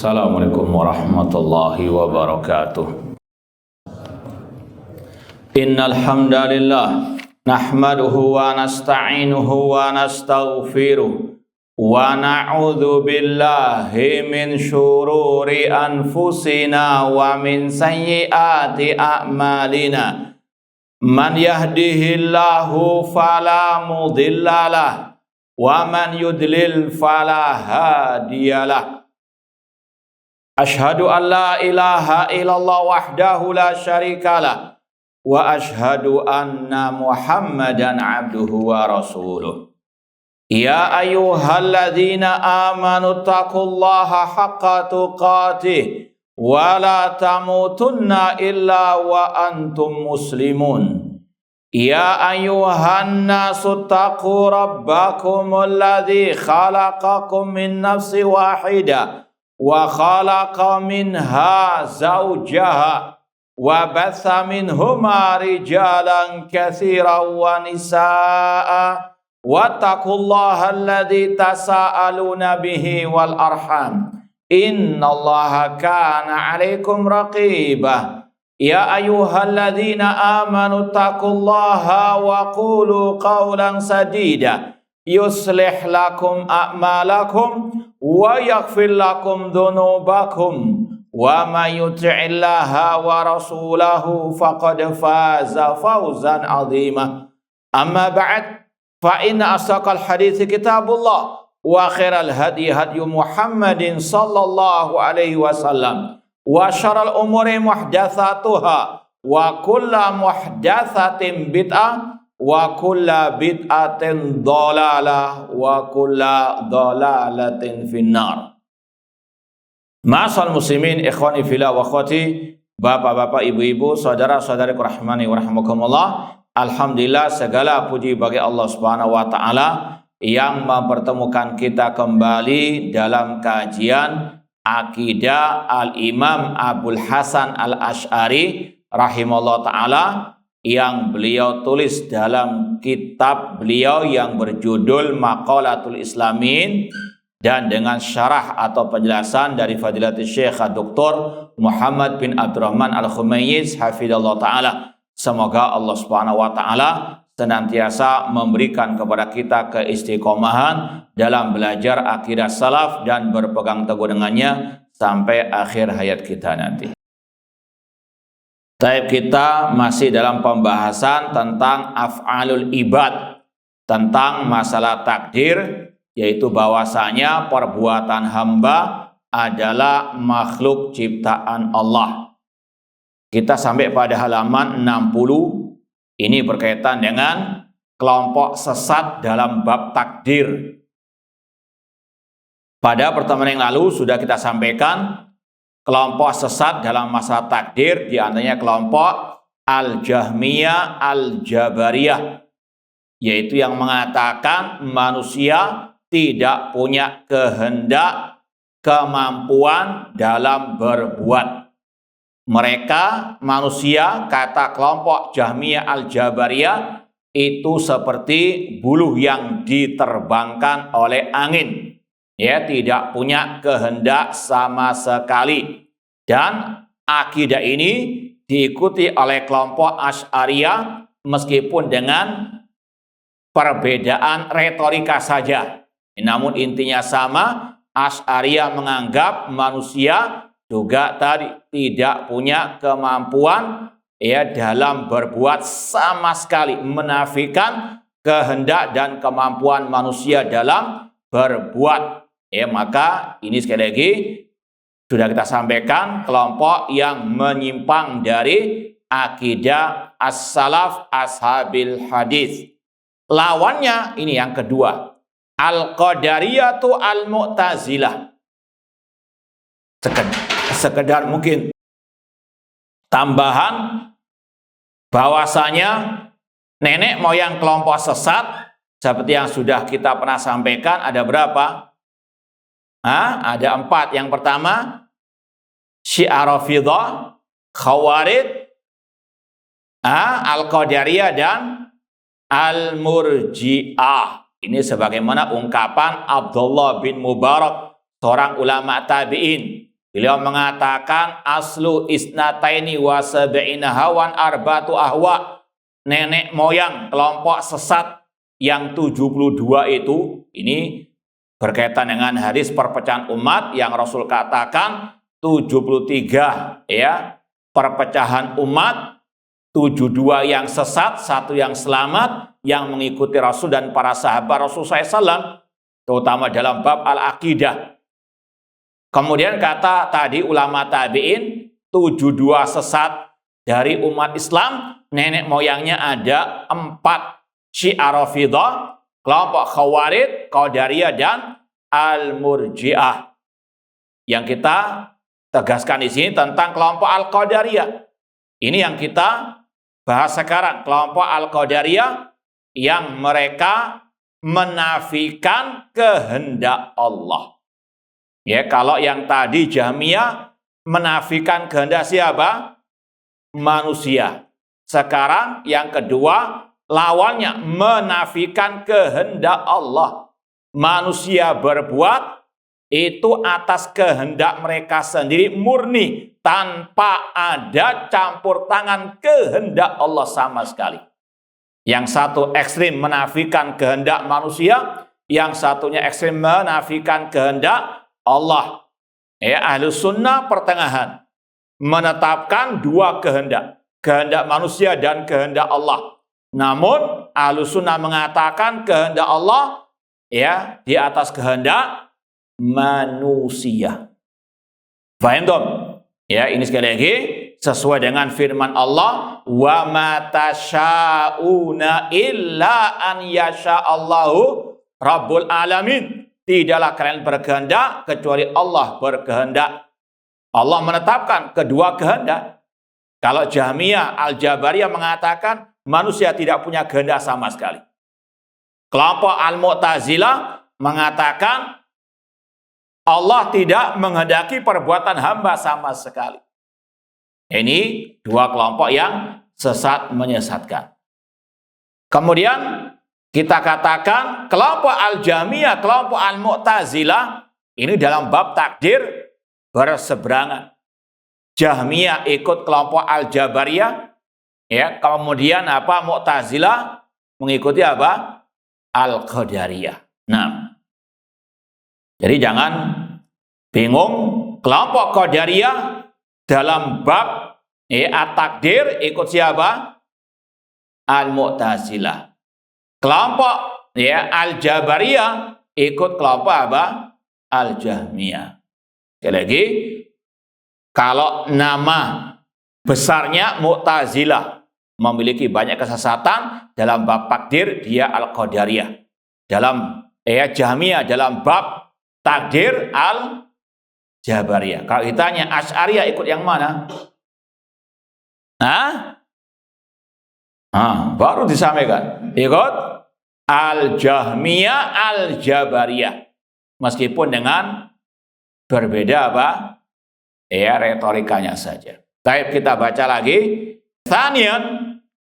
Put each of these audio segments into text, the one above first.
Assalamualaikum warahmatullahi wabarakatuh. Innal hamdalillah nahmaduhu wa nasta'inuhu wa nastaghfiruh wa na'udzu billahi min syururi anfusina wa min sayyiati a'malina. Man yahdihillahu fala mudhillalah wa man yudlil fala hadiyalah. Ashhadu an la ilaha illallah wahdahu la syarikalah wa ashhadu anna Muhammadan abduhu wa rasuluh. Ya ayyuhalladzina amanu taqullaha haqqa tuqatih wa la tamutunna illa wa antum muslimun. Ya ayyuhan nasu taqu rabbakumul ladzi khalaqakum min nafsin wahidah wa khalaqa minha zawjaha wa batha minhuma rijalan katsiran wa nisaa wattaqullaha alladzi tasaaluna bihi wal arham innallaha kana 'alaikum raqibah. Ya ayyuhalladzina amanu taqullaha wa qulu qawlan sadida yuslih lakum a'malakum wa yaghfir lakum dhunubakum wa may yuti'illaha wa rasulahu faqad faza fawzan 'azima. Amma ba'd, fa inna asdaqal hadithi kitabullah wa khairal hadi hadyu Muhammadin sallallahu alaihi wasallam wa syarrul umuri muhdatsatuha wa kullu muhdatsatin bid'ah wa kulla bid'atin dhalalah wa kulla dhalalatin finnar. Ma'asal muslimin ikhwani fillah wa akhwati, bapak-bapak, ibu-ibu, saudara-saudariku rahimani wa rahimakumullah. Alhamdulillah, segala puji bagi Allah Subhanahu wa taala yang mempertemukan kita kembali dalam kajian akidah Al-Imam Abul Hasan Al-Asy'ari rahimahullah taala yang beliau tulis dalam kitab beliau yang berjudul Maqalatul Islamin, dan dengan syarah atau penjelasan dari Fadilatul Syekh Dr. Muhammad bin Abdurrahman Al-Khumayyiz hafizallahu taala. Semoga Allah Subhanahu wa taala senantiasa memberikan kepada kita keistiqomahan dalam belajar akidah salaf dan berpegang teguh dengannya sampai akhir hayat kita nanti. Taib, kita masih dalam pembahasan tentang af'alul ibad, tentang masalah takdir, yaitu bahwasanya perbuatan hamba adalah makhluk ciptaan Allah. Kita sampai pada halaman 60, ini berkaitan dengan kelompok sesat dalam bab takdir. Pada pertemuan yang lalu sudah kita sampaikan kelompok sesat dalam masalah takdir, di antaranya kelompok Al-Jahmiyah Al-Jabariyah, yaitu yang mengatakan manusia tidak punya kehendak, kemampuan dalam berbuat. Mereka manusia, kata kelompok Jahmiyah Al-Jabariyah, itu seperti buluh yang diterbangkan oleh angin. Ya, tidak punya kehendak sama sekali. Dan akidah ini diikuti oleh kelompok Asy'ariyah meskipun dengan perbedaan retorika saja. Namun intinya sama, Asy'ariyah menganggap manusia juga tadi tidak punya kemampuan ya dalam berbuat sama sekali, menafikan kehendak dan kemampuan manusia dalam berbuat. Ya, maka ini sekali lagi sudah kita sampaikan kelompok yang menyimpang dari akidah as-salaf ashabil hadis. Lawannya ini yang kedua, al-qadariyatu al-mu'tazilah. Sekedar mungkin tambahan bahwasanya nenek moyang kelompok sesat seperti yang sudah kita pernah sampaikan ada berapa? Ada 4. Yang pertama Syiah Rafidhah, Khawarij, Al-Qadariyah dan Al-Murji'ah. Ini sebagaimana ungkapan Abdullah bin Mubarak, seorang ulama tabi'in. Beliau mengatakan aslu isnataini wa sab'ina hawan arbatu ahwa. Nenek moyang kelompok sesat yang 72 itu, ini berkaitan dengan hadis perpecahan umat yang Rasul katakan 73 ya, perpecahan umat, 72 yang sesat, 1 yang selamat, yang mengikuti Rasul dan para sahabat Rasul SAW, terutama dalam bab al-aqidah. Kemudian kata tadi ulama tabi'in, 72 sesat dari umat Islam, nenek moyangnya ada 4. Syiah Rafidah, kelompok Khawarij, Qadariyah, dan Al-Murji'ah. Yang kita tegaskan di sini tentang kelompok Al-Qadariyah. Ini yang kita bahas sekarang, kelompok Al-Qadariyah yang mereka menafikan kehendak Allah. Ya, kalau yang tadi Jahmiyah menafikan kehendak siapa? Manusia. Sekarang yang kedua, lawannya menafikan kehendak Allah. Manusia berbuat itu atas kehendak mereka sendiri, murni, tanpa ada campur tangan kehendak Allah sama sekali. Yang satu ekstrim menafikan kehendak manusia, yang satunya ekstrim menafikan kehendak Allah. Ya, Ahlus Sunnah pertengahan, menetapkan 2 kehendak, kehendak manusia dan kehendak Allah. Namun Ahlus Sunnah mengatakan kehendak Allah ya di atas kehendak manusia. Faham dong? Ya, ini sekali lagi sesuai dengan firman Allah, wa ma tasyauna illa an yasha'allahu rabbul alamin. Tidaklah kalian berkehendak kecuali Allah berkehendak. Allah menetapkan kedua kehendak. Kalau Jahmiyah Al-Jabariyah mengatakan manusia tidak punya kehendak sama sekali. Kelompok Al-Mu'tazilah mengatakan Allah tidak menghendaki perbuatan hamba sama sekali. Ini 2 kelompok yang sesat menyesatkan. Kemudian kita katakan kelompok Al-Jahmiyah, kelompok Al-Mu'tazilah ini dalam bab takdir berseberangan. Jahmiyah ikut kelompok Al-Jabariyah, ya, kemudian Mu'tazilah mengikuti Al-Qadariyah. Nah, jadi jangan bingung, kelompok Qadariyah dalam bab at-takdir ikut siapa? Al-Mu'tazilah. Kelompok Al-Jabariyah ikut kelompok Al-Jahmiyah. Sekali lagi, kalau nama besarnya Mu'tazilah memiliki banyak kesesatan dalam bab takdir, dia Al-Qadariyah. Dalam Jahmiyah dalam bab takdir Al-Jabariyah. Kalau ditanya Asy'ariyah ikut yang mana? Baru disampaikan. Ikut Al-Jahmiyah, Al-Jabariyah. Meskipun dengan berbeda retorikanya saja. Baik, kita baca lagi. Tsaniyan,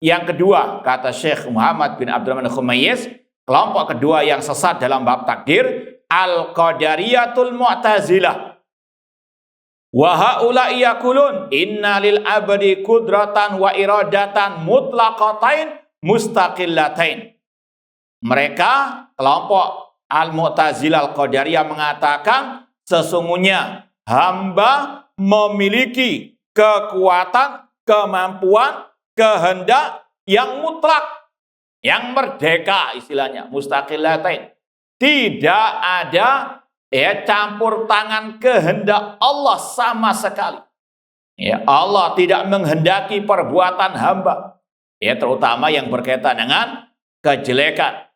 yang kedua, kata Syekh Muhammad bin Abdurrahman Khumayyiz, kelompok kedua yang sesat dalam bab takdir, Al-Qadariyatul Mu'tazilah. Wa haula'i yaqulun inna lil abdi qudratan wa iradatan mutlaqatain mustaqillatain. Mereka kelompok Al-Mu'tazilah Al-Qadariyah mengatakan sesungguhnya hamba memiliki kekuatan, kemampuan, kehendak yang mutlak, yang merdeka istilahnya, mustaqillatain. Tidak ada campur tangan kehendak Allah sama sekali. Allah tidak menghendaki perbuatan hamba, terutama yang berkaitan dengan kejelekan.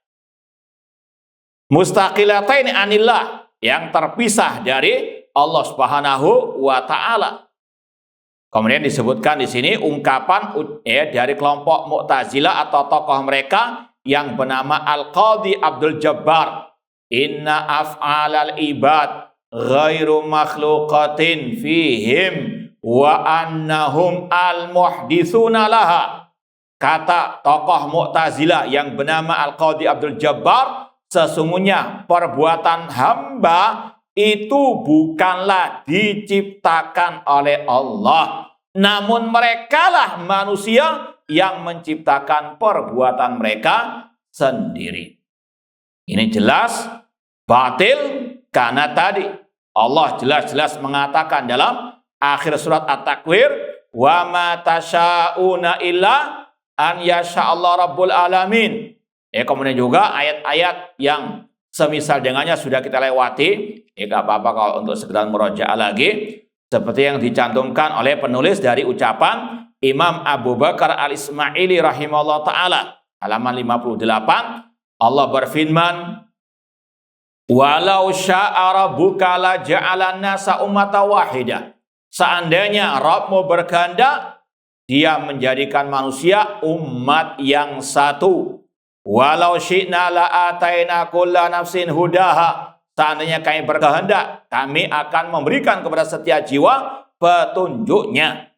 Mustaqilatain anillah, yang terpisah dari Allah Subhanahu wa taala. Kemudian disebutkan di sini ungkapan dari kelompok Mu'tazilah atau tokoh mereka yang bernama Al-Qadhi Abdul Jabbar. Inna af'alal ibad ghairu makhluqatin fihim wa annahum al-muhdithuna laha. Kata tokoh Mu'tazilah yang bernama Al-Qadhi Abdul Jabbar, sesungguhnya perbuatan hamba itu bukanlah diciptakan oleh Allah, namun merekalah manusia yang menciptakan perbuatan mereka sendiri. Ini jelas batil karena tadi Allah jelas-jelas mengatakan dalam akhir surat At-Takwir, wa ma tasyauna illa an yasha'allah rabbul alamin. Kemudian juga ayat-ayat yang semisal dengannya sudah kita lewati. Gak apa-apa kalau untuk sekedar murojaah lagi, seperti yang dicantumkan oleh penulis dari ucapan Imam Abu Bakar Al-Ismaili rahimahullah ta'ala, halaman 58. Allah berfirman, walau sya'a rabbuka la ja'alan nasa ummatan wahidah. Seandainya Rabbmu berkehendak, Dia menjadikan manusia umat yang satu. Walau syi'na la ataina kulla nafsin hudaha. Seandainya kami berkehendak, kami akan memberikan kepada setiap jiwa petunjuknya.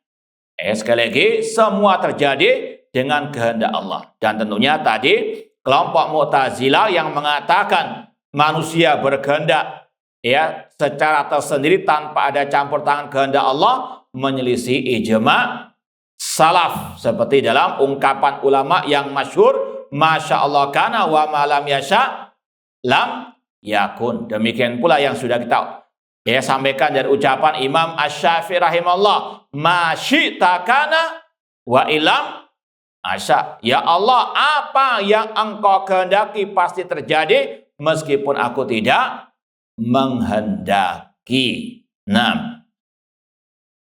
Sekali lagi, semua terjadi dengan kehendak Allah. Dan tentunya tadi kelompok Mu'tazilah yang mengatakan manusia berkehendak secara tersendiri tanpa ada campur tangan kehendak Allah, menyelisih ijma' salaf, seperti dalam ungkapan ulama yang masyhur, Masya Allah kana wa ma lam yasha lam yakun. Demikian pula yang sudah kita sampaikan dari ucapan Imam Asy-Syafi'i rahimahullah, ma syi'ta kana wa ilam asya. Ya Allah, apa yang Engkau kehendaki pasti terjadi meskipun aku tidak menghendaki. Nah,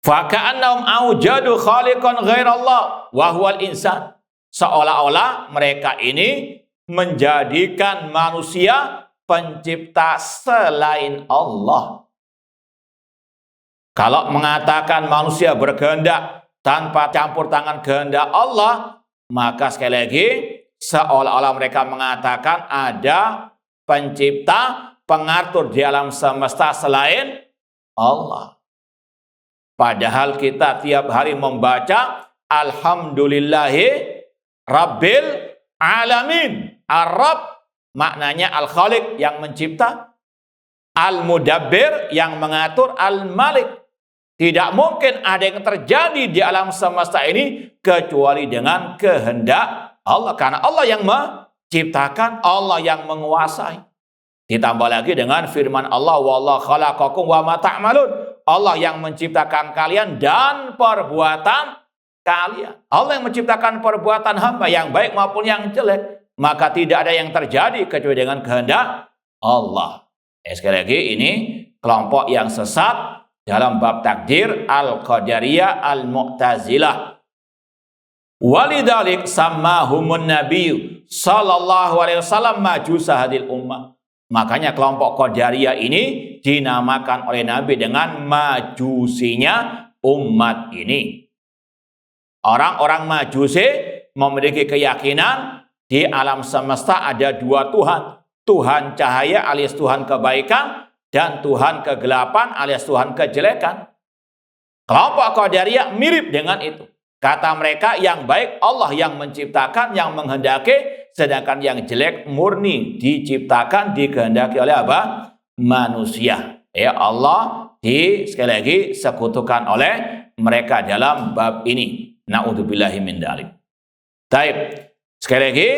faka'annahum aujadu khaliqan ghairallah wa huwal insan. Seolah-olah mereka ini menjadikan manusia pencipta selain Allah. Kalau mengatakan manusia berkehendak tanpa campur tangan kehendak Allah, maka sekali lagi seolah-olah mereka mengatakan ada pencipta, pengatur di alam semesta selain Allah. Padahal kita tiap hari membaca Alhamdulillahi Rabbil Alamin. Ar-Rabb maknanya Al-Khaliq yang mencipta, Al-Mudabbir yang mengatur, Al-Malik. Tidak mungkin ada yang terjadi di alam semesta ini kecuali dengan kehendak Allah. Karena Allah yang menciptakan, Allah yang menguasai. Ditambah lagi dengan firman Allah, wallahu khalaqakum wa ma ta'malun. Allah yang menciptakan kalian dan perbuatan kalian. Allah yang menciptakan perbuatan hamba yang baik maupun yang jelek. Maka tidak ada yang terjadi kecuali dengan kehendak Allah. Sekali lagi, ini kelompok yang sesat dalam bab takdir, Al-Qadariyah, Al-Mu'tazilah. Walidalik sammahumun nabiyyu sallallahu alaihi wasallam majusa hadil ummah. Makanya kelompok Qadariyah ini dinamakan oleh Nabi dengan majusinya umat ini. Orang-orang Majusi memiliki keyakinan di alam semesta ada dua Tuhan. Tuhan cahaya alias Tuhan kebaikan, dan Tuhan kegelapan alias Tuhan kejelekan. Kelompok Qadariyah mirip dengan itu. Kata mereka, yang baik Allah yang menciptakan, yang menghendaki, sedangkan yang jelek murni diciptakan, dikehendaki oleh apa? Manusia. Allah sekali lagi sekutukan oleh mereka dalam bab ini. Na'udzubillahi min dzalik. Baik, sekali lagi,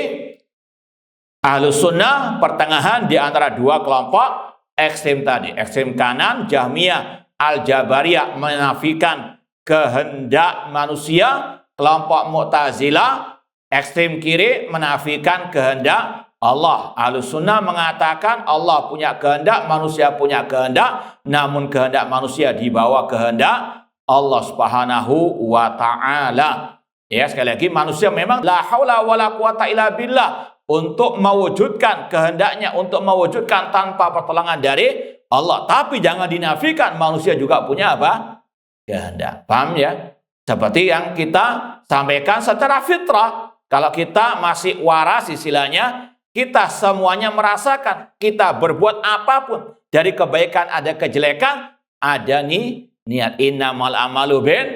Ahlus Sunnah pertengahan di antara dua kelompok ekstrem tadi. Ekstrem kanan, Jahmiyah, Al-Jabariyah menafikan kehendak manusia. Kelompok Mu'tazilah ekstrem kiri menafikan kehendak Allah. Ahlus Sunnah mengatakan Allah punya kehendak, manusia punya kehendak, namun kehendak manusia di bawah kehendak Allah Subhanahu wa ta'ala. Sekali lagi, manusia memang la haula wala quwata illa billah untuk mewujudkan kehendaknya, untuk mewujudkan tanpa pertolongan dari Allah. Tapi jangan dinafikan manusia juga punya apa? Kehendak. Paham ya? Seperti yang kita sampaikan secara fitrah. Kalau kita masih waras istilahnya, kita semuanya merasakan. Kita berbuat apapun. Dari kebaikan ada kejelekan, ada niat. Innamal amalu bin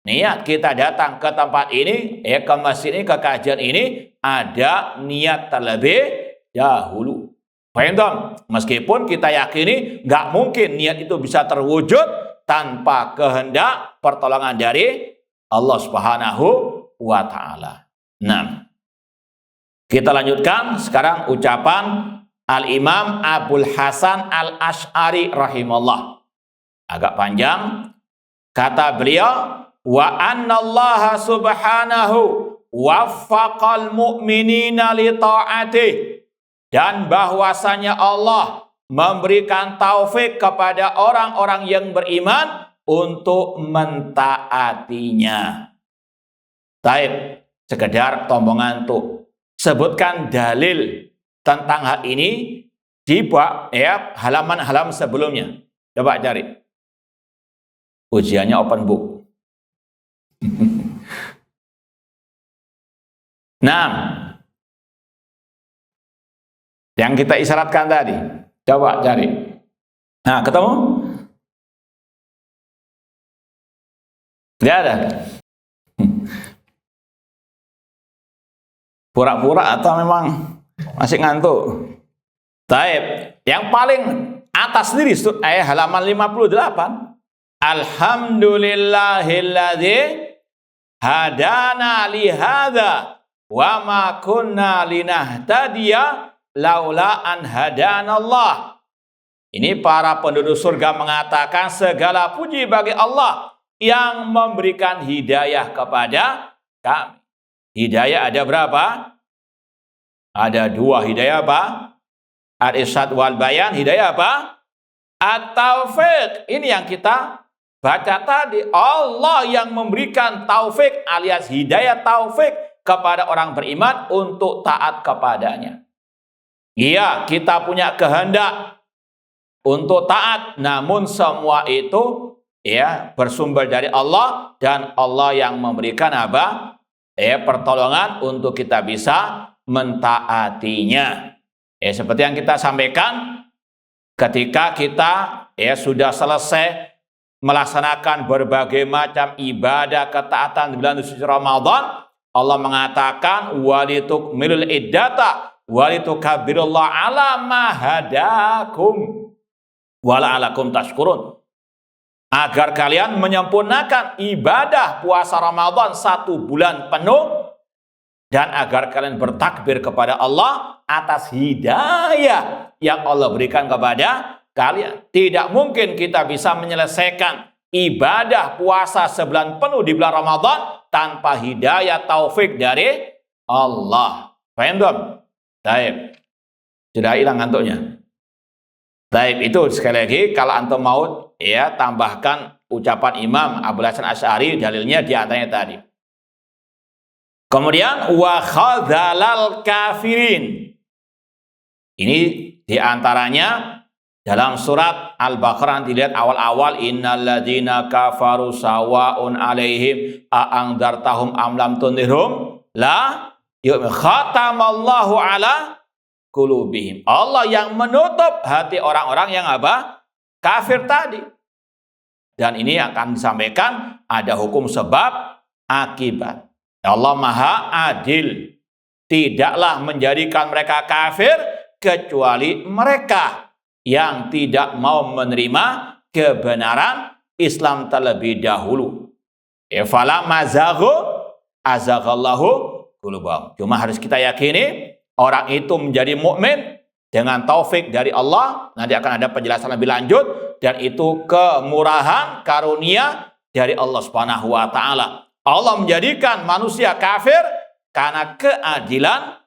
niat. Kita datang ke tempat ini, ke masjid ini, ke kajian ini, ada niat terlebih dahulu. Paham? Meskipun kita yakini nggak mungkin niat itu bisa terwujud tanpa kehendak pertolongan dari Allah Subhanahu wa Ta'ala. Nah, kita lanjutkan sekarang ucapan Al-Imam Abul Hasan Al-Asy'ari rahimahullah. Agak panjang. Kata beliau, wa annallaha subhanahu waffaqal mu'minina li ta'atih. Dan bahwasanya Allah memberikan taufik kepada orang-orang yang beriman untuk mentaatinya. Taib, sekedar tombongan tuh. Sebutkan dalil tentang hal ini di halaman-halaman sebelumnya. Coba cari. Ujiannya open book. Nah, yang kita isyaratkan tadi, coba cari. Nah, ketemu? Tidak ada. Pura-pura atau memang masih ngantuk? Taib. Yang paling atas sendiri, halaman 58. Alhamdulillahilladzi hadana lihada wa ma kunna linahtadiya laula an hadanallah. Ini para penduduk surga mengatakan segala puji bagi Allah yang memberikan hidayah kepada kami. Hidayah ada berapa? Ada dua. Hidayah apa? Al-Irsyad wal Bayan. Hidayah apa? At-Taufiq. Ini yang kita baca tadi. Allah yang memberikan taufik alias hidayah taufik kepada orang beriman untuk taat kepadanya. Iya, kita punya kehendak untuk taat, namun semua itu bersumber dari Allah dan Allah yang memberikan apa? Pertolongan untuk kita bisa mentaatinya. Seperti yang kita sampaikan ketika kita sudah selesai melaksanakan berbagai macam ibadah ketaatan di bulan suci Ramadan, Allah mengatakan walitukmilul iddata walitukabirullah ala ma hadakum wala'alakum tashkurun. Agar kalian menyempurnakan ibadah puasa Ramadan 1 bulan penuh dan agar kalian bertakbir kepada Allah atas hidayah yang Allah berikan kepada kalian. Tidak mungkin kita bisa menyelesaikan ibadah puasa sebulan penuh di bulan Ramadan tanpa hidayah taufik dari Allah. Paham? Taib. Sudah hilang ngantuknya. Taib, itu sekali lagi kalau antum mau tambahkan ucapan Imam Abul Hasan Asy'ari, dalilnya di antaranya tadi. Kemudian wa khadzalal kafirin. Ini di antaranya dalam surat Al-Baqarah dilihat awal-awal innalladzina kafaru sawa'un 'alaihim a'angdartahum am lam tundirhum la yu'min khatamallahu 'ala qulubihim. Allah yang menutup hati orang-orang yang apa? Kafir tadi. Dan ini akan disampaikan ada hukum sebab akibat. Allah Maha Adil. Tidaklah menjadikan mereka kafir kecuali mereka yang tidak mau menerima kebenaran Islam terlebih dahulu. Fala mazaghu azaghallahu qulubahum. Cuma harus kita yakini orang itu menjadi mukmin dengan taufik dari Allah. Nanti akan ada penjelasan lebih lanjut, dan itu kemurahan karunia dari Allah Subhanahu wa taala. Allah menjadikan manusia kafir karena keadilan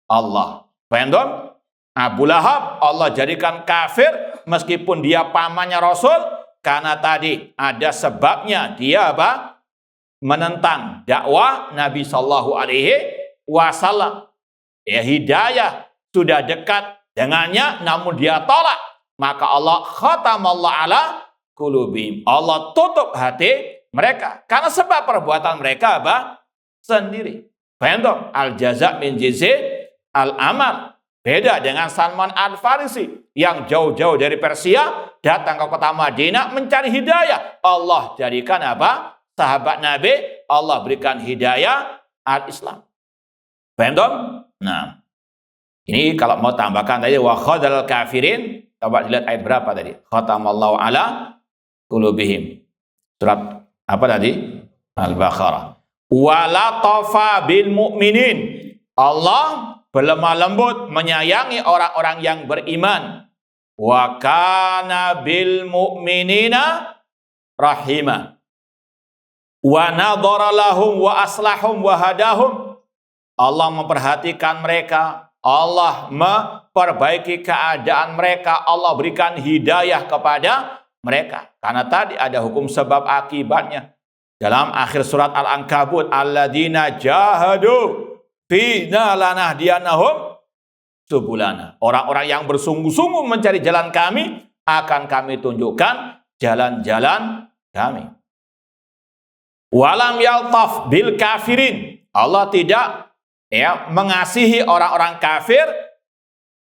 Allah. Paham? Abu Lahab Allah jadikan kafir meskipun dia pamannya Rasul karena tadi ada sebabnya dia apa? Menentang dakwah Nabi Sallallahu Alaihi Wasallam. Hidayah sudah dekat dengannya namun dia tolak, maka Allah khatamallahu ala qulubihim. Allah tutup hati mereka karena sebab perbuatan mereka apa? Sendiri. Paham? Al jaza min jinsi al amal. Beda dengan Salman Al-Farisi yang jauh-jauh dari Persia datang ke kota Madinah mencari hidayah. Allah jadikan apa? Sahabat Nabi, Allah berikan hidayah al-Islam. Paham? Nah, Ini kalau mau tambahkan tadi wa khadal kafirin, coba dilihat ayat berapa tadi? Khatamallahu ala qulubihim. Surat apa tadi? Al-Baqarah. Wa latafa bil mu'minin. Allah berlemah lembut menyayangi orang-orang yang beriman. Wa kana bil mu'minina rahima. Wa nadhara lahum wa aslahum wa hadahum. Allah memperhatikan mereka, Allah memperbaiki keadaan mereka, Allah berikan hidayah kepada mereka. Karena tadi ada hukum sebab akibatnya. Dalam akhir surat Al-Ankabut, alladzina jahadu fina lanahdiyanahum subulana. Orang-orang yang bersungguh-sungguh mencari jalan kami, akan kami tunjukkan jalan-jalan kami. Walam yaltaf bil kafirin. Allah tidak mengasihi orang-orang kafir,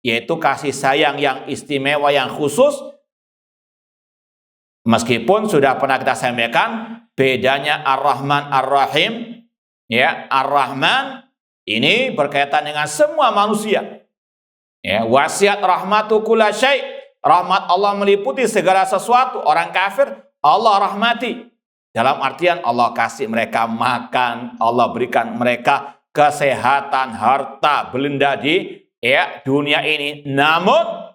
yaitu kasih sayang yang istimewa, yang khusus. Meskipun sudah pernah kita sampaikan bedanya Ar-Rahman Ar-Rahim. Ya, Ar-Rahman ini berkaitan dengan semua manusia. Ya, wasiat rahmatu kulla syai'. Rahmat Allah meliputi segala sesuatu. Orang kafir Allah rahmati. Dalam artian Allah kasih mereka makan, Allah berikan mereka kesehatan, harta, benda di dunia ini. Namun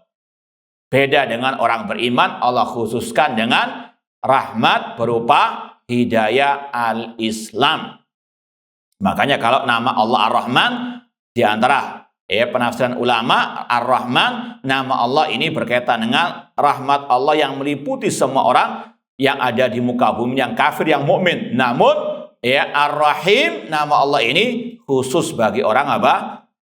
beda dengan orang beriman, Allah khususkan dengan rahmat berupa hidayah al-Islam. Makanya kalau nama Allah Ar-Rahman, di antara penafsiran ulama, Ar-Rahman, nama Allah ini berkaitan dengan rahmat Allah yang meliputi semua orang yang ada di muka bumi, yang kafir, yang mukmin. Namun Ar-Rahim, nama Allah ini khusus bagi orang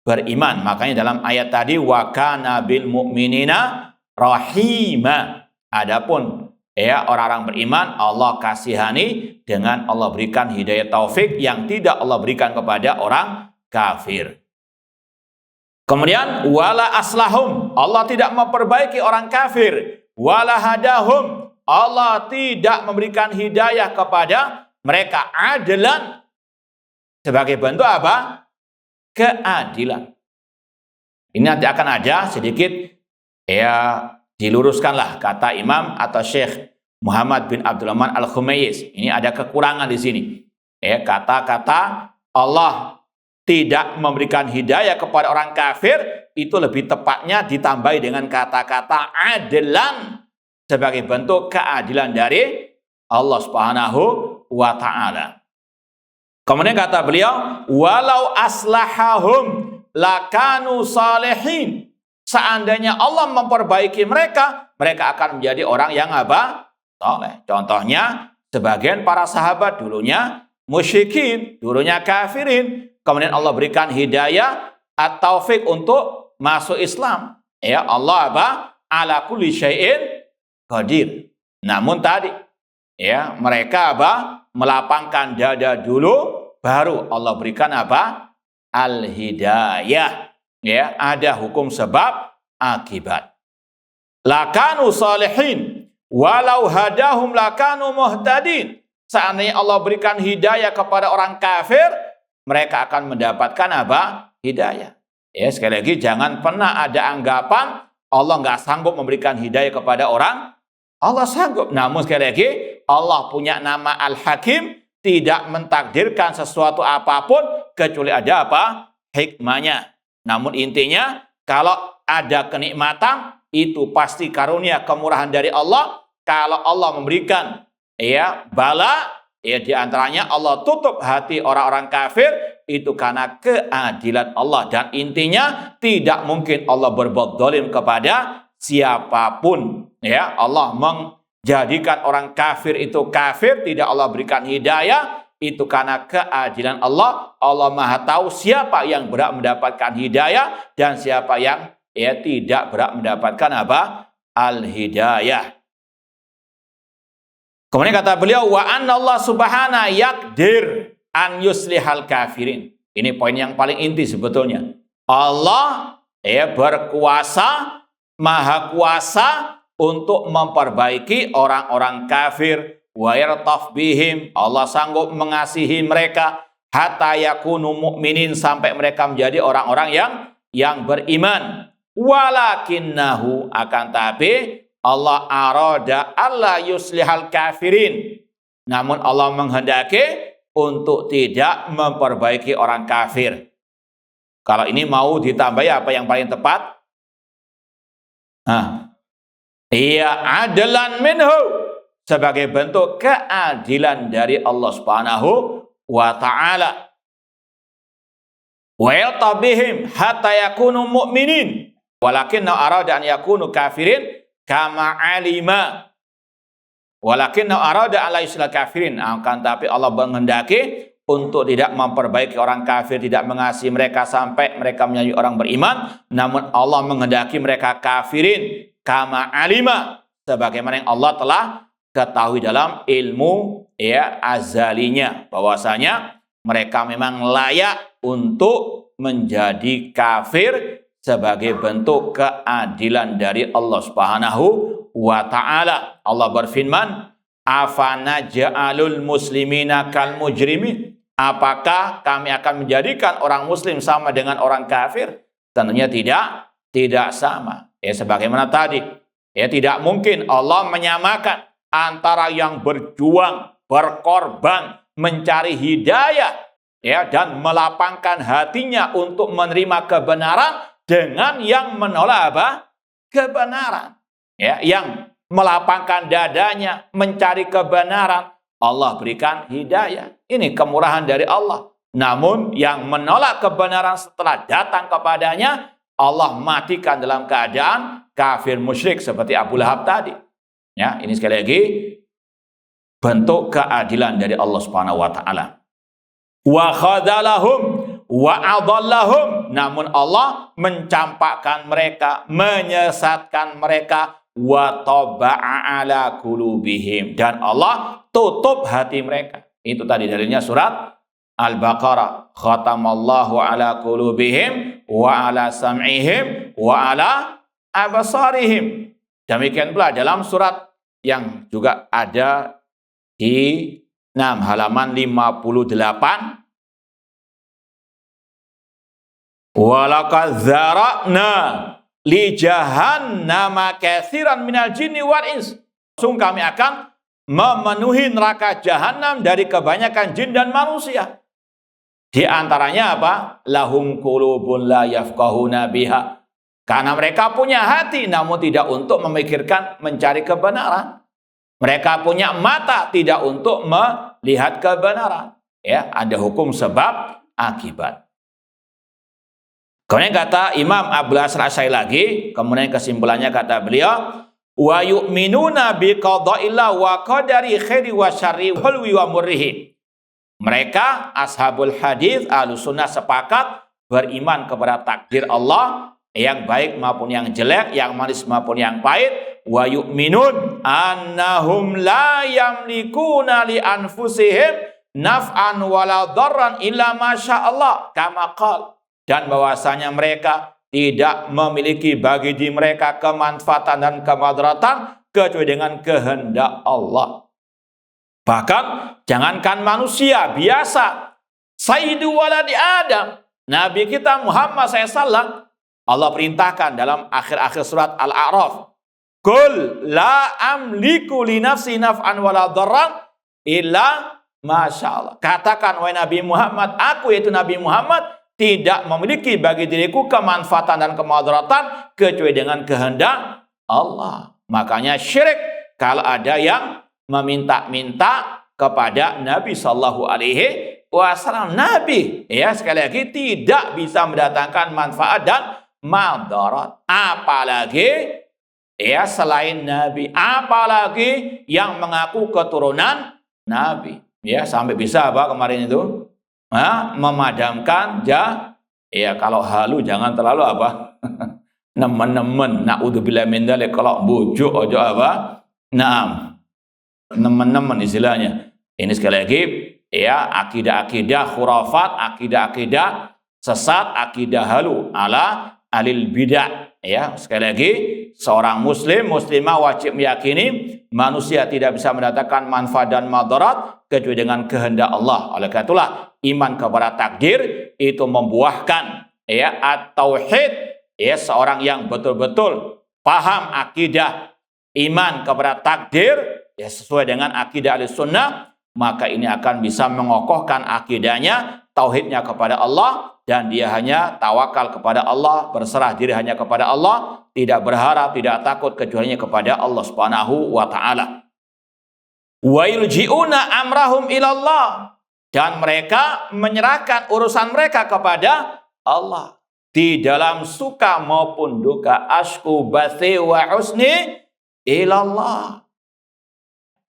beriman. Makanya dalam ayat tadi wa kana bil mu'minina rahima. Adapun orang-orang beriman Allah kasihani dengan Allah berikan hidayah taufik yang tidak Allah berikan kepada orang kafir. Kemudian wala aslahum, Allah tidak memperbaiki orang kafir. Wala hadahum, Allah tidak memberikan hidayah kepada mereka. Adlan, sebagai bentuk apa? Keadilan. Ini nanti akan ada sedikit diluruskanlah kata Imam atau Syekh Muhammad bin Abdul Rahman Al-Khumayyiz. Ini ada kekurangan di sini. Kata-kata Allah tidak memberikan hidayah kepada orang kafir itu lebih tepatnya ditambahi dengan kata-kata adlan, sebagai bentuk keadilan dari Allah Subhanahu wa ta'ala. Kemudian kata beliau, walau aslahahum lakanu salihin. Seandainya Allah memperbaiki mereka, mereka akan menjadi orang yang saleh. Contohnya, sebagian para sahabat dulunya musyrikin, dulunya kafirin. Kemudian Allah berikan hidayah at-taufik untuk masuk Islam. Allah ala kulli syai'in qadir. Namun tadi mereka melapangkan dada dulu, baru Allah berikan al-hidayah. Ada hukum sebab akibat. Lakanu salihin walau hadahum lakanu muhtadin. Seandainya Allah berikan hidayah kepada orang kafir, mereka akan mendapatkan hidayah. Sekali lagi, jangan pernah ada anggapan Allah nggak sanggup memberikan hidayah kepada orang. Allah sanggup. Namun sekali lagi, Allah punya nama Al-Hakim, tidak mentakdirkan sesuatu apapun kecuali ada hikmahnya. Namun intinya, kalau ada kenikmatan, itu pasti karunia kemurahan dari Allah. Kalau Allah memberikan bala, di antaranya Allah tutup hati orang-orang kafir, itu karena keadilan Allah. Dan intinya, tidak mungkin Allah berbuat zalim kepada siapapun. Allah menjadikan orang kafir itu kafir, tidak Allah berikan hidayah, itu karena keadilan Allah. Allah Maha tahu siapa yang berhak mendapatkan hidayah dan siapa yang tidak berhak mendapatkan al-hidayah. Kemudian kata beliau, wa anna Allah subhanahu yakdir an yuslihal kafirin. Ini poin yang paling inti sebetulnya. Allah berkuasa, maha kuasa untuk memperbaiki orang-orang kafir. Wa yartaf bihim, Allah sanggup mengasihi mereka hatta yakunu mu'minin, sampai mereka menjadi orang-orang yang yang beriman. Walakinnahu, akan tapi Allah arada alla yuslihal kafirin. Namun Allah menghendaki untuk tidak memperbaiki orang kafir. Kalau ini mau ditambahi apa yang paling tepat? Iya, adalan minhu, sebagai bentuk keadilan dari Allah Subhanahu wa ta'ala. Wa yatabihim hatta yakunu mu'minin walakinna arada an yakunu kafirin kama alima. Walakinna arada an la yusla kafirin, akan tapi Allah menghendaki untuk tidak memperbaiki orang kafir, tidak mengasihi mereka sampai mereka menjadi orang beriman, namun Allah menghendaki mereka kafirin kama alima, sebagaimana yang Allah telah ketahui dalam ilmu azalinya, bahwasanya mereka memang layak untuk menjadi kafir sebagai bentuk keadilan dari Allah Subhanahu wa ta'ala. Allah berfirman, afana ja'alul muslimina kal mujrimin, apakah kami akan menjadikan orang muslim sama dengan orang kafir? Tentunya tidak sama. Sebagaimana tadi, tidak mungkin Allah menyamakan antara yang berjuang, berkorban, mencari hidayah, dan melapangkan hatinya untuk menerima kebenaran dengan yang menolak kebenaran. Yang melapangkan dadanya mencari kebenaran, Allah berikan hidayah. Ini kemurahan dari Allah. Namun yang menolak kebenaran setelah datang kepadanya, Allah matikan dalam keadaan kafir musyrik seperti Abu Lahab tadi. Ini sekali lagi bentuk keadilan dari Allah Subhanahu wa ta'ala. Wa khadalahum wa adallahum, namun Allah mencampakkan mereka, menyesatkan mereka, wa taba'a ala qulubihim, dan Allah tutup hati mereka. Itu tadi dalilnya surat Al-Baqarah, khatamallahu ala qulubihim wa ala sam'ihim wa ala absarihim. Demikian pula dalam surat yang juga ada di halaman 58, walaqad dzara'na li jahannama katsiran minal jinni wal ins, sungguh kami akan memenuhi neraka jahanam dari kebanyakan jin dan manusia. Di antaranya apa? Lahum qulubun la yafqahuna biha, karena mereka punya hati namun tidak untuk memikirkan mencari kebenaran. Mereka punya mata tidak untuk melihat kebenaran. Ada hukum sebab akibat. Kemudian kata Imam Abdul Hasan Asy'ari lagi, kemudian kesimpulannya kata beliau, wa yu'minuna bi qada'illah wa qadari khairi wa syarri hulwi wa murrihi. Mereka ashabul hadis Ahlussunnah sepakat beriman kepada takdir Allah, yang baik maupun yang jelek, yang manis maupun yang pahit. Wa yu'minun annahum la yamlikuna li anfusihim naf'an wala dharran illa masya Allah kama qala, dan bahwasanya mereka tidak memiliki bagi diri mereka kemanfaatan dan kemadaratan kecuali dengan kehendak Allah. Bahkan jangankan manusia biasa, sayyidu waladi Adam, Nabi kita Muhammad SAW, Allah perintahkan dalam akhir-akhir surat Al-A'raf, qul la amliku li nafsi naf'an wala dharran illa masya Allah. Katakan wahai Nabi Muhammad, aku yaitu Nabi Muhammad tidak memiliki bagi diriku kemanfaatan dan kemadaratan kecuali dengan kehendak Allah. Makanya syirik kalau ada yang meminta-minta kepada Nabi Sallallahu Alaihi Wasallam. Nabi, sekali lagi tidak bisa mendatangkan manfaat dan madarat. Apalagi selain Nabi, apalagi yang mengaku keturunan Nabi. Sampai bisa apa kemarin itu? Memadamkan kalau halu jangan terlalu apa? Nemen-nemen, naudzubillah min dzalik, kalau bujuk ojo apa? Nemen-nemen istilahnya. Ini sekali lagi akidah-akidah khurafat, akidah-akidah sesat, akidah halu ala alil bidah. Sekali lagi, seorang muslim, muslimah wajib meyakini manusia tidak bisa mendatangkan manfaat dan madarat kecuali dengan kehendak Allah. Oleh karena itulah iman kepada takdir itu membuahkan ya at-tauhid, ya seorang yang betul-betul paham akidah iman kepada takdir ya sesuai dengan akidah Ahlussunnah, maka ini akan bisa mengokohkan akidahnya, tauhidnya kepada Allah, dan dia hanya tawakal kepada Allah, berserah diri hanya kepada Allah, tidak berharap, tidak takut kecuali kepada Allah Subhanahu wa taala. Wa yulji'una amrahum ilallah, dan mereka menyerahkan urusan mereka kepada Allah di dalam suka maupun duka. Asku bathi wa husni ilallah,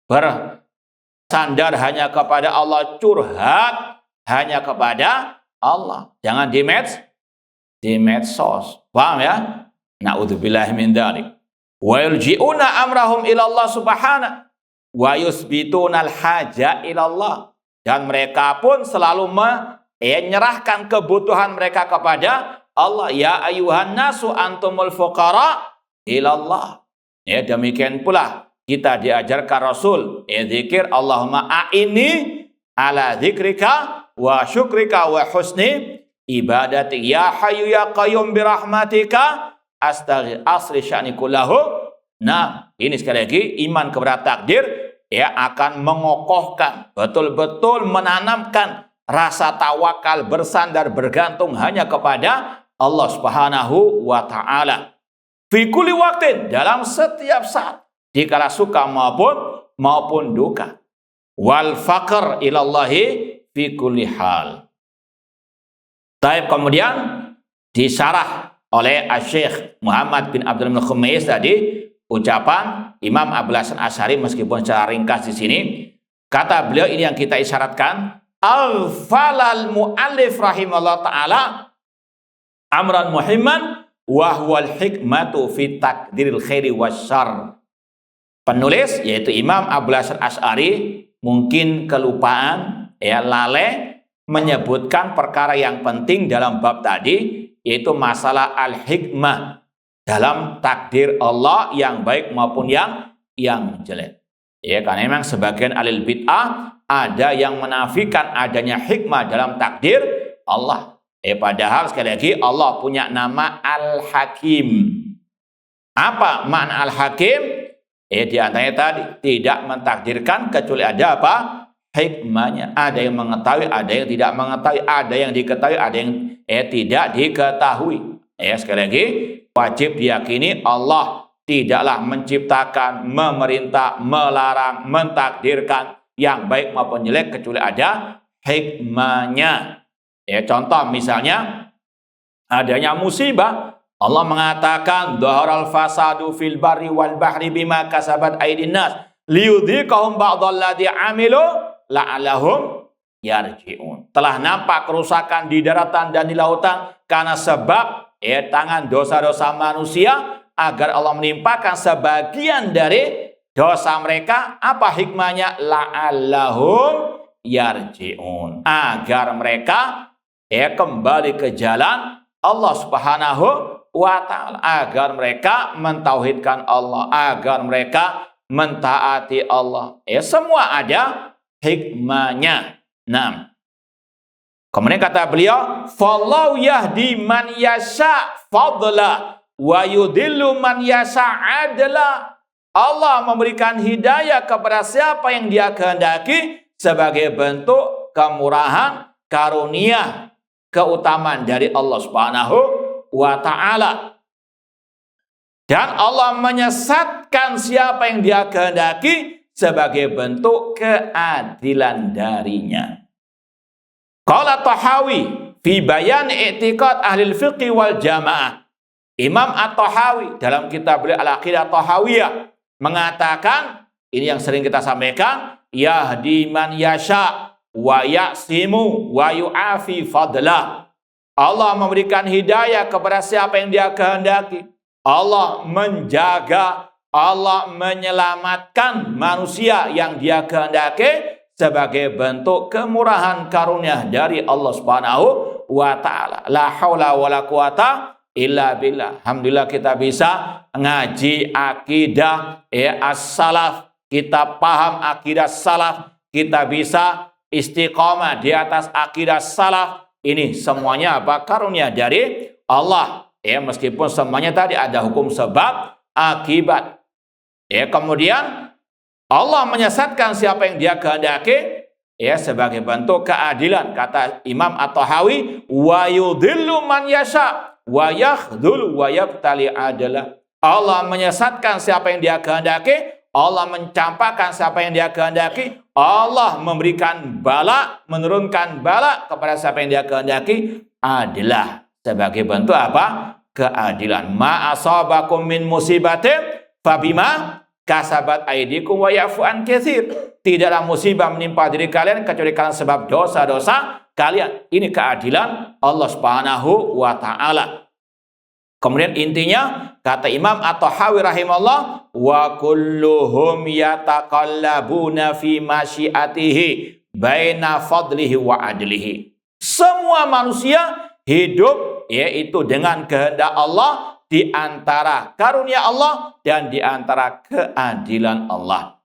bersandar hanya kepada Allah, curhat hanya kepada Allah, jangan di medsos, paham ya? Na'udzubillahi min dzalik. Wa yulji'una amrahum ilallah subhanahu wa yusbitunal haja ilallah, dan mereka pun selalu menyerahkan kebutuhan mereka kepada Allah. Ya ayuhan nasu antumul fuqara ilallah. Ya, demikian pula kita diajarkan Rasul zikir, Allahumma a'inni ala dzikrika wa syukrika wa husni ibadati ya hayyu ya qayyum birahmatika asri sya'ni kullahu. Nah, ini sekali lagi iman kepada takdir ya akan mengokohkan, betul-betul menanamkan rasa tawakal, bersandar, bergantung hanya kepada Allah Subhanahu wa taala. Fi kulli waqtin, dalam setiap saat, dikala suka maupun duka. Wal faqr ilallahi fi kulli hal. Taib, kemudian disyarah oleh Syekh Muhammad bin Abdul Khummais tadi ucapan Imam Abul Hasan Asy'ari, meskipun secara ringkas di sini. Kata beliau, ini yang kita isyaratkan, al-falal mu'allif rahimahullah ta'ala amran muhimman wa huwal hikmatu fi takdiril khairi wasyarr. Penulis yaitu Imam Abul Hasan Asy'ari mungkin kelupaan ya, lalai menyebutkan perkara yang penting dalam bab tadi, yaitu masalah al-hikmah dalam takdir Allah yang baik maupun yang jelek. Ya, karena memang sebagian ahli bid'ah ada yang menafikan adanya hikmah dalam takdir Allah. Padahal sekali lagi Allah punya nama Al-Hakim. Apa makna Al-Hakim? Di antaranya tadi tidak mentakdirkan kecuali ada apa? Hikmahnya. Ada yang mengetahui, ada yang tidak mengetahui, ada yang diketahui, ada yang tidak diketahui. Sekali lagi wajib diyakini Allah tidaklah menciptakan, memerintah, melarang, mentakdirkan yang baik maupun jelek kecuali ada hikmahnya. Contoh misalnya adanya musibah, Allah mengatakan dhaharal fasadu fil barri wal bahri bima kasabat aydin nas liyudhiqahum ba'dalladzi amilu la'allahum yarji'un. Telah nampak kerusakan di daratan dan di lautan karena sebab tangan dosa-dosa manusia, agar Allah menimpakan sebagian dari dosa mereka. Apa hikmahnya? La'allahum yarji'un, agar mereka kembali ke jalan Allah Subhanahu wa ta'ala, agar mereka mentauhidkan Allah, agar mereka mentaati Allah. Semua ada hikmahnya. Nah, kemudian kata beliau, fallahu yahdi man yasha fadla wa yudillu man yasha adla. Allah memberikan hidayah kepada siapa yang Dia kehendaki sebagai bentuk kemurahan, karunia, keutamaan dari Allah Subhanahu wa taala. Dan Allah menyesatkan siapa yang Dia kehendaki sebagai bentuk keadilan darinya. Qala Tahawi fi bayan i'tiqad ahli fiqh wal jamaah. Imam At-Tahawi dalam kitab beliau Al-Aqidah Tahawiyah mengatakan, ini yang sering kita sampaikan, yahdi man yasha wa ya'simu wa yu'afi fadlah. Allah memberikan hidayah kepada siapa yang Dia kehendaki. Allah menjaga, Allah menyelamatkan manusia yang Dia kehendaki sebagai bentuk kemurahan karunia dari Allah Subhanahu wa taala. La haula wala quwata illa billah. Alhamdulillah kita bisa ngaji akidah as-salaf, kita paham akidah salaf, kita bisa istiqomah di atas akidah salaf, ini semuanya apa? Karunia dari Allah. Ya, meskipun semuanya tadi ada hukum sebab akibat. Ya, kemudian Allah menyesatkan siapa yang Dia kehendaki, ya, sebagai bentuk keadilan. Kata Imam At-Tahawi, wa yudhillu man yasha wa yakhdhul wa yabtali adalah. Allah menyesatkan siapa yang Dia kehendaki, Allah mencampakkan siapa yang Dia kehendaki, Allah memberikan bala, menurunkan bala kepada siapa yang Dia kehendaki, adalah sebagai bentuk apa? Keadilan. Ma asabakum min musibatin fabima kasabat aydikum wa ya'fu an katsir. Tidaklah musibah menimpa diri kalian kecuali karena sebab dosa-dosa kalian. Ini keadilan Allah Subhanahu wa taala. Kemudian intinya kata Imam At-Tahawi rahimahullah, wa kulluhum yataqallabuna fi masyiatihi baina fadlihi wa adlihi. Semua manusia hidup yaitu dengan kehendak Allah, di antara karunia Allah dan di antara keadilan Allah.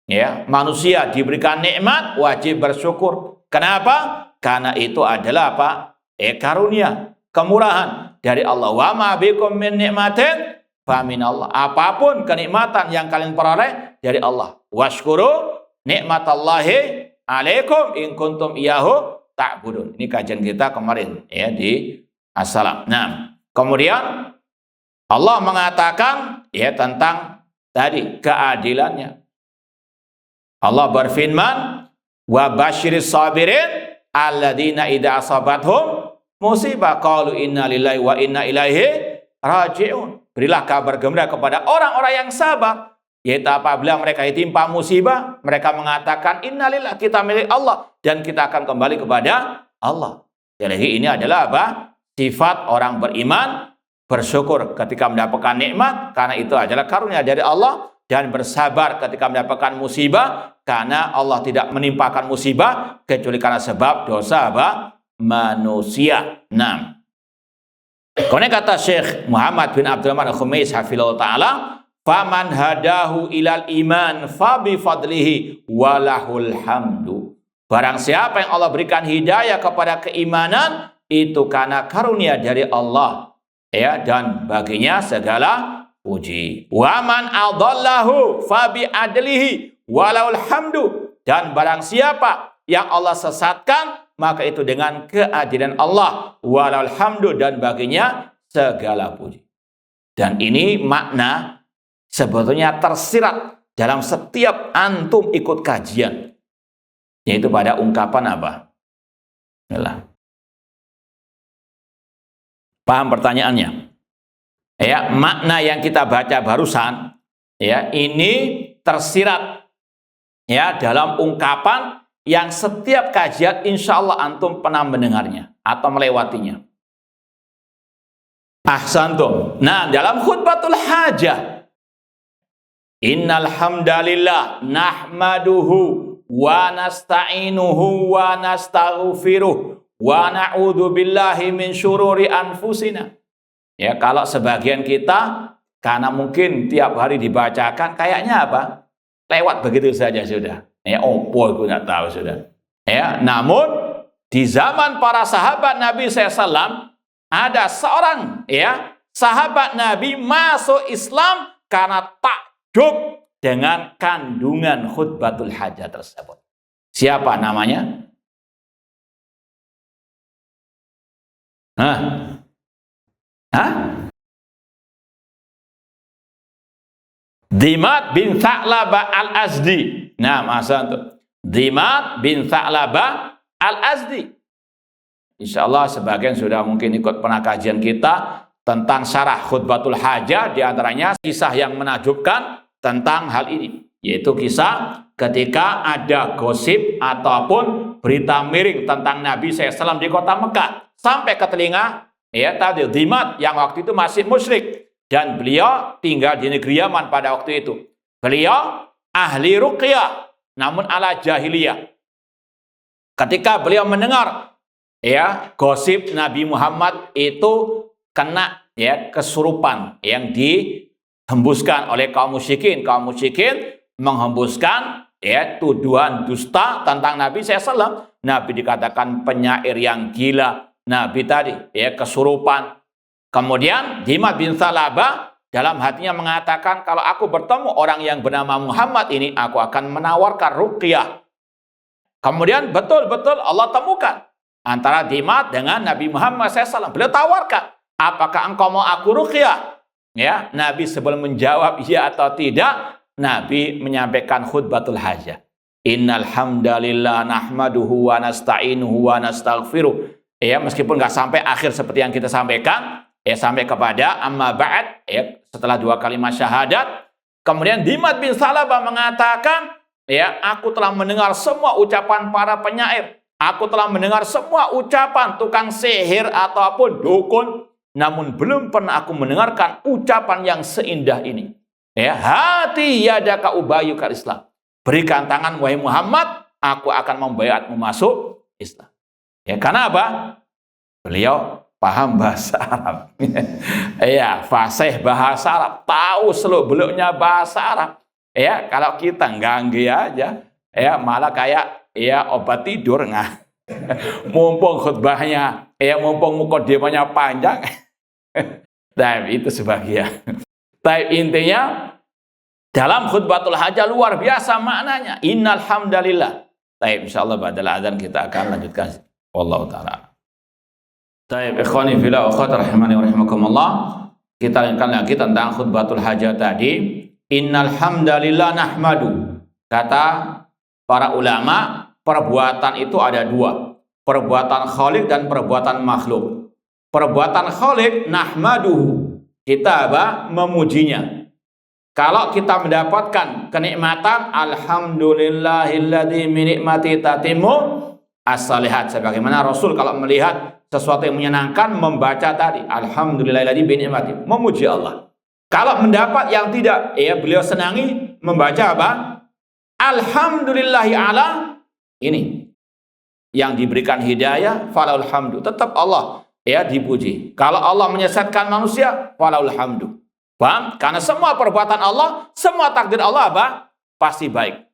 Ya, manusia diberikan nikmat wajib bersyukur. Kenapa? Karena itu adalah apa? Karunia, kemurahan dari Allah. Wa ma bikum min nikmatin fa min Allah. Apapun kenikmatan yang kalian peroleh dari Allah. Washkuru nikmatallahi alaikum in kuntum iyyahu ta'budun. Ini kajian kita kemarin ya di As-Salam. Nah, kemudian Allah mengatakan ya tentang tadi keadilannya. Allah berfirman, wa basyiris sabirin alladzina idza asabathum musibah qalu inna lillahi wa inna ilaihi raji'un. Berilah kabar gembira kepada orang-orang yang sabar, yaitu apabila mereka ditimpa musibah, mereka mengatakan innalillahi, kita milik Allah dan kita akan kembali kepada Allah. Jadi ini adalah apa? Sifat orang beriman, bersyukur ketika mendapatkan nikmat karena itu adalah karunia dari Allah, dan bersabar ketika mendapatkan musibah karena Allah tidak menimpakan musibah kecuali karena sebab dosa apa? Manusia. Nah, kemudian kata Syekh Muhammad bin Abdurrahman Al-Khumais hafizahullah ta'ala, faman hadahu ilal iman fa bi fadlihi walahul hamdu. Barang siapa yang Allah berikan hidayah kepada keimanan, itu karena karunia dari Allah, ya, dan baginya segala puji. Wa man adallahu fa bi adlihi walahul hamdu. Dan barang siapa yang Allah sesatkan, maka itu dengan keadilan Allah, walahul hamdu, dan baginya segala puji. Dan ini makna sebetulnya tersirat dalam setiap antum ikut kajian, yaitu pada ungkapan apa? Inilah. Paham pertanyaannya? Ya, makna yang kita baca barusan, ya, ini tersirat ya dalam ungkapan yang setiap kajian insya Allah antum pernah mendengarnya atau melewatinya. Ahsantum. Nah, dalam khutbatul hajah, innal hamdalillah nahmaduhu wa nasta'inuhu wa nastaghfiruh wa na'udzu billahi min syururi anfusina. Ya, kalau sebagian kita karena mungkin tiap hari dibacakan kayaknya apa? Lewat begitu saja sudah. Ya, opo aku nggak tahu sudah. Ya, namun di zaman para sahabat Nabi SAW ada seorang ya sahabat Nabi masuk Islam karena takjub dengan kandungan khutbatul hajah tersebut. Siapa namanya? Dimat bin Tha'labah al-Azdi. Nah, masa itu Dimat bin Tha'labah al-Azdi. Insyaallah sebagian sudah mungkin ikut pernah kajian kita tentang syarah khutbatul hajah, di antaranya kisah yang menakjubkan tentang hal ini, yaitu kisah ketika ada gosip ataupun berita miring tentang Nabi SAW di kota Mekah sampai ke telinga ya tadi Dimat yang waktu itu masih musyrik, dan beliau tinggal di negeri Yaman pada waktu itu. Beliau ahli ruqyah namun ala jahiliyah. Ketika beliau mendengar ya gosip Nabi Muhammad itu kena ya kesurupan yang dihembuskan oleh kaum musyrikin menghembuskan ya tuduhan dusta tentang Nabi SAW. Nabi dikatakan penyair yang gila, Nabi tadi, ya, kesurupan. Kemudian Dimad bin Thalabah dalam hatinya mengatakan, kalau aku bertemu orang yang bernama Muhammad ini, aku akan menawarkan ruqyah. Kemudian betul-betul Allah temukan antara Dimad dengan Nabi Muhammad SAW. Beliau tawarkan, apakah engkau mau aku ruqyah? Ya, Nabi sebelum menjawab ya atau tidak, Nabi menyampaikan khutbatul hajah. Innal hamdalillah nahmaduhu wa nasta'inuhu wa nastaghfiruh. Ya, meskipun nggak sampai akhir seperti yang kita sampaikan, ya, sampai kepada amma ba'd, ya, setelah 2 kalimat syahadat. Kemudian Dimad bin Thalabah mengatakan, ya, aku telah mendengar semua ucapan para penyair. Aku telah mendengar semua ucapan tukang sihir ataupun dukun. Namun belum pernah aku mendengarkan ucapan yang seindah ini. Ya, hati yadaka ubayyukal Islam. Berikan tangan wahai Muhammad, aku akan membayatmu masuk Islam. Ya, karena apa? Beliau paham bahasa Arab. Ya, fasih bahasa Arab, tahu seluk-beluknya bahasa Arab. Ya, kalau kita ngangge aja, ya, malah kayak ya obat tidur nggak. Mumpung khutbahnya, ya, mumpung mukadimahnya panjang. Nah, itu sebagian. Tapi intinya dalam khutbatul hajah luar biasa maknanya. Innal hamdalillah. Baik, insyaallah ba'dal adzan kita akan lanjutkan. Wallahu taala. Baik, ikhwani fillah wa akhwati rahimani wa rahimakumullah. Kita lanjutkan lagi tentang khutbatul hajah tadi. Innal hamdalillah nahmadu. Kata para ulama, perbuatan itu ada 2. Perbuatan khaliq dan perbuatan makhluk. Perbuatan khaliq nahmaduhu, kita apa? Memujinya. Kalau kita mendapatkan kenikmatan, alhamdulillahilladzi min nikmati tatimmu as-salihat. Sebagaimana Rasul kalau melihat sesuatu yang menyenangkan membaca tadi, alhamdulillahilladzi min nikmati, memuji Allah. Kalau mendapat yang tidak, ya, beliau senangi, membaca apa? Alhamdulillahi ala, ini yang diberikan hidayah, falahul hamdu, tetap Allah, ya, dipuji. Kalau Allah menyesatkan manusia, falahul hamdu. Paham? Karena semua perbuatan Allah, semua takdir Allah apa? Pasti baik.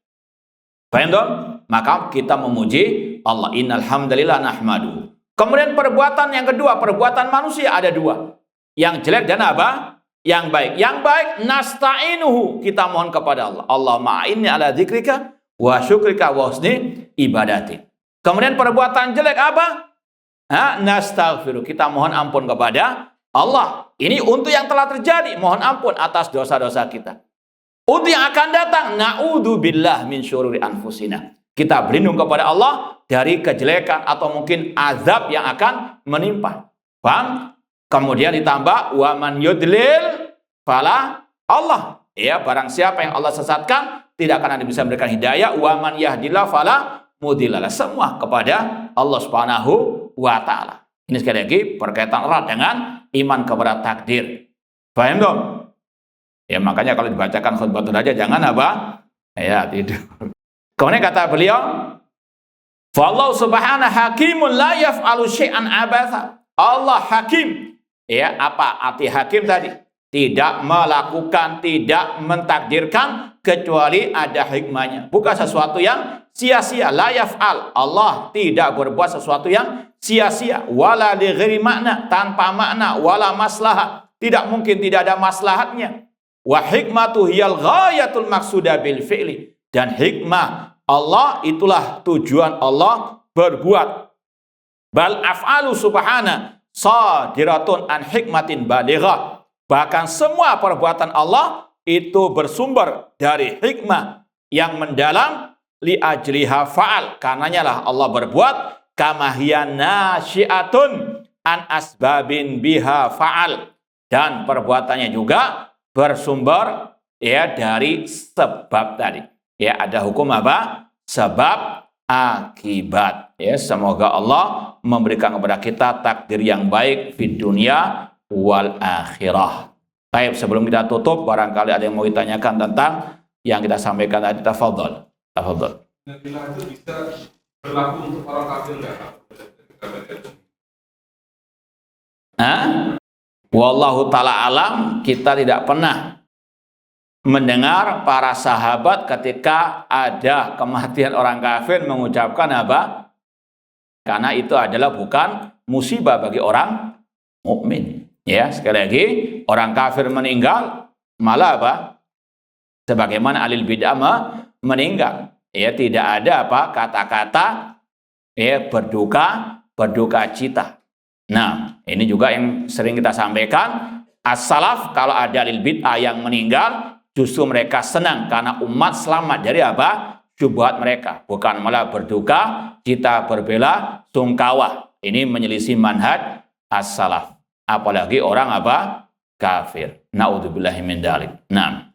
Paham dong? Maka kita memuji Allah. Innal hamdalillah nahmadu. Kemudian perbuatan yang kedua, perbuatan manusia ada 2. Yang jelek dan apa? Yang baik. Yang baik, nasta'inuhu, kita mohon kepada Allah. Allahumma a'inni ala dzikrika wa syukrika wa husni ibadati. Kemudian perbuatan jelek apa? Nastaghfiru, kita mohon ampun kepada Allah. Ini untuk yang telah terjadi, mohon ampun atas dosa-dosa kita. Untuk yang akan datang, na'udzubillah min syururi anfusina. Kita berlindung kepada Allah dari kejelekan atau mungkin azab yang akan menimpa. Paham? Kemudian ditambah wa man yudlil fala Allah. Ya, barang siapa yang Allah sesatkan, tidak akan ada bisa memberikan hidayah. Wa man yahdillah fala mudhillalah. Semua kepada Allah Subhanahu wa taala. Ini sekali lagi berkaitan erat dengan iman kepada takdir. Paham dong? Ya, makanya kalau dibacakan khutbatul hajah jangan apa? Ya, tidur. Kemudian kata beliau, "Fallahu subhanahu hakimun la yaf'alu syai'an abatha." Allah hakim. Ya, apa arti hakim tadi? Tidak melakukan, tidak mentakdirkan kecuali ada hikmahnya. Bukan sesuatu yang sia-sia. La yaf'al. Allah tidak berbuat sesuatu yang sia-sia. Wala li ghairi makna, tanpa makna. Wala maslahat. Tidak mungkin tidak ada maslahatnya. Wa hikmatu hiyal ghayatul maksuda bil fi'li. Dan hikmah Allah itulah tujuan Allah berbuat. Bal af'alu subhana sadiratun an hikmatin balighah. Bahkan semua perbuatan Allah itu bersumber dari hikmah yang mendalam, li ajliha fa'al, karenanya lah Allah berbuat, kama hiya nasyi'atun an asbabin biha fa'al, dan perbuatannya juga bersumber ya dari sebab tadi. Ya, ada hukum apa? Sebab akibat. Ya, semoga Allah memberikan kepada kita takdir yang baik di dunia wal akhirah. Baik, sebelum kita tutup, barangkali ada yang mau ditanyakan tentang yang kita sampaikan tadi. Tafadhol. Tafadhol. Nabilah itu bisa berlaku untuk orang kafir enggak? Wallahu ta'ala alam, kita tidak pernah mendengar para sahabat ketika ada kematian orang kafir mengucapkan apa? karena itu adalah bukan musibah bagi orang mukmin. Ya, sekali lagi, orang kafir meninggal malah apa? Sebagaimana alil bid'ah meninggal. Ya, tidak ada apa kata-kata ya berduka cita. Nah, ini juga yang sering kita sampaikan, as-salaf kalau ada alil bid'ah yang meninggal, justru mereka senang karena umat selamat dari apa? Syubhat mereka, bukan malah berduka cita, berbela sungkawa. Ini menyelisih manhaj as-salaf. Apalagi orang apa? Kafir. Naudzubillahi min dzalik. Nah.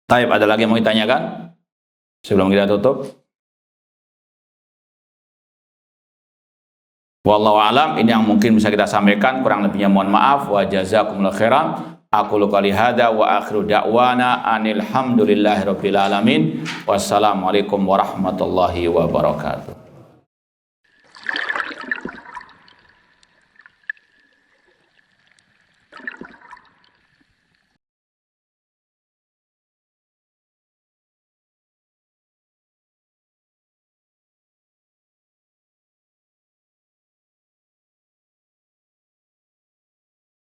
Taib, ada lagi yang mau ditanyakan? Sebelum kita tutup. Wallahu alam, ini yang mungkin bisa kita sampaikan, kurang lebihnya mohon maaf. Wa jazakumullahu khairan. Aqulu qouli hadza wa akhiru da'wana anil hamdulillahirabbil alamin. Wassalamualaikum warahmatullahi wabarakatuh.